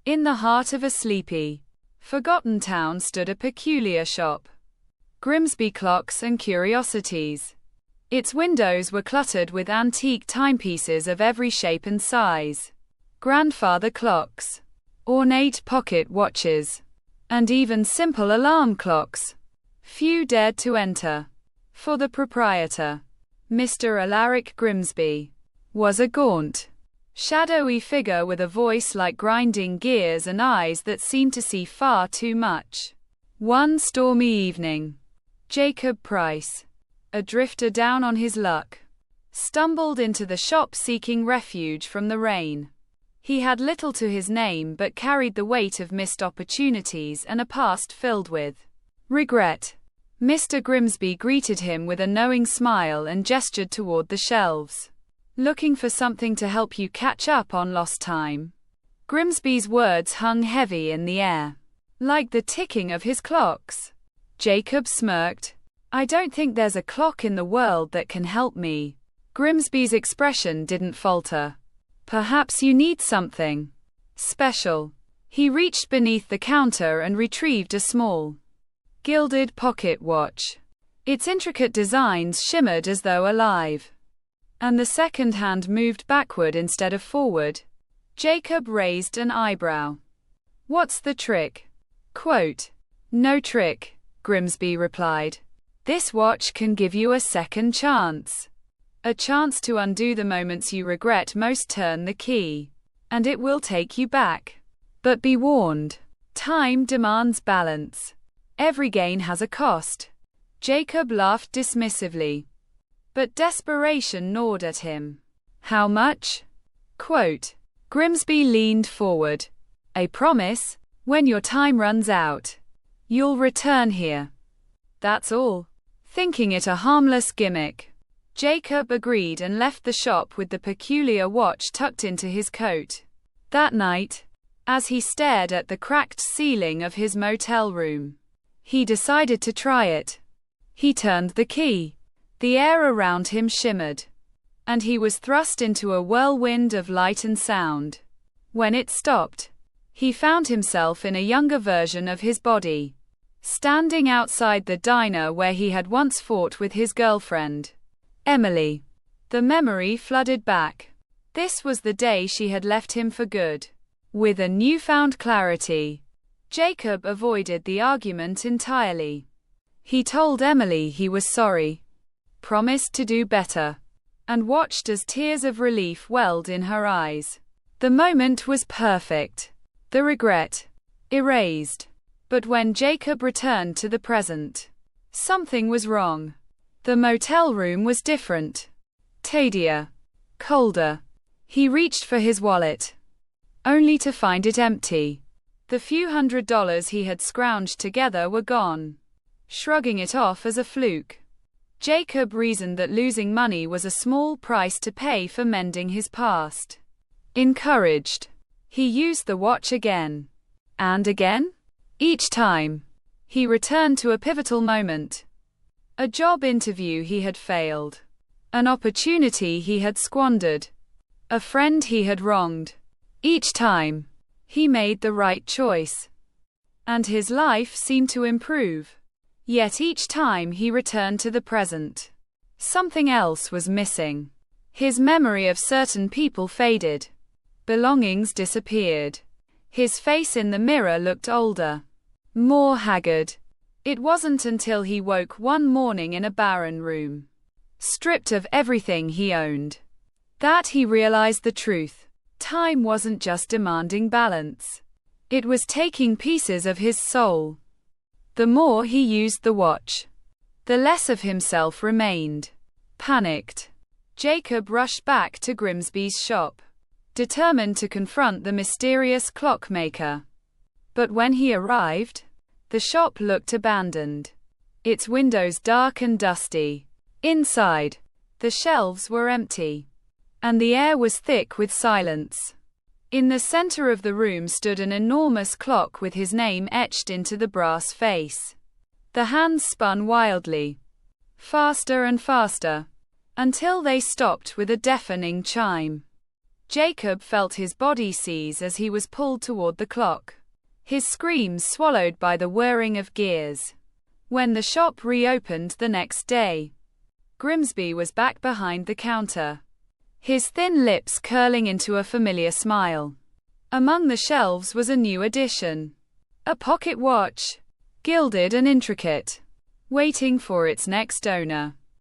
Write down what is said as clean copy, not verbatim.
In the heart of a sleepy, forgotten town stood a peculiar shop. Grimsby Clocks and Curiosities. Its windows were cluttered with antique timepieces of every shape and size. Grandfather clocks, ornate pocket watches, and even simple alarm clocks. Few dared to enter, for the proprietor, Mr. Alaric Grimsby, was a gaunt, shadowy figure with a voice like grinding gears and eyes that seemed to see far too much. One stormy evening, Jacob Price, a drifter down on his luck, stumbled into the shop seeking refuge from the rain. He had little to his name but carried the weight of missed opportunities and a past filled with regret. Mr. Grimsby greeted him with a knowing smile and gestured toward the shelves. "Looking for something to help you catch up on lost time?" Grimsby's words hung heavy in the air, like the ticking of his clocks. Jacob smirked. "I don't think there's a clock in the world that can help me." Grimsby's expression didn't falter. "Perhaps you need something special." He reached beneath the counter and retrieved a small, gilded pocket watch. Its intricate designs shimmered as though alive, and the second hand moved backward instead of forward. Jacob raised an eyebrow. "What's the trick?" Quote, "No trick," Grimsby replied. "This watch can give you a second chance. A chance to undo the moments you regret most. Turn the key, and it will take you back. But be warned, time demands balance. Every gain has a cost." Jacob laughed dismissively, but desperation gnawed at him. "How much?" Quote, Grimsby leaned forward. "A promise. When your time runs out, you'll return here. That's all." Thinking it a harmless gimmick, Jacob agreed and left the shop with the peculiar watch tucked into his coat. That night, as he stared at the cracked ceiling of his motel room, he decided to try it. He turned the key. The air around him shimmered, and he was thrust into a whirlwind of light and sound. When it stopped, he found himself in a younger version of his body, standing outside the diner where he had once fought with his girlfriend, Emily. The memory flooded back. This was the day she had left him for good. With a newfound clarity, Jacob avoided the argument entirely. He told Emily he was sorry, promised to do better, and watched as tears of relief welled in her eyes. The moment was perfect. The regret erased. But when Jacob returned to the present, something was wrong. The motel room was different. Tadier. Colder. He reached for his wallet, only to find it empty. The few $100s he had scrounged together were gone. Shrugging it off as a fluke, Jacob reasoned that losing money was a small price to pay for mending his past. Encouraged, he used the watch again. And again? Each time, he returned to a pivotal moment. A job interview he had failed. An opportunity he had squandered. A friend he had wronged. Each time, he made the right choice, and his life seemed to improve. Yet each time he returned to the present, something else was missing. His memory of certain people faded. Belongings disappeared. His face in the mirror looked older, more haggard. It wasn't until he woke one morning in a barren room, stripped of everything he owned, that he realized the truth. Time wasn't just demanding balance. It was taking pieces of his soul. The more he used the watch, the less of himself remained. Panicked, Jacob rushed back to Grimsby's shop, determined to confront the mysterious clockmaker. But when he arrived, the shop looked abandoned, its windows dark and dusty. Inside, the shelves were empty, and the air was thick with silence. In the center of the room stood an enormous clock with his name etched into the brass face. The hands spun wildly, faster and faster, until they stopped with a deafening chime. Jacob felt his body seize as he was pulled toward the clock, his screams swallowed by the whirring of gears. When the shop reopened the next day, Grimsby was back behind the counter, his thin lips curling into a familiar smile. Among the shelves was a new addition, a pocket watch, gilded and intricate, waiting for its next owner.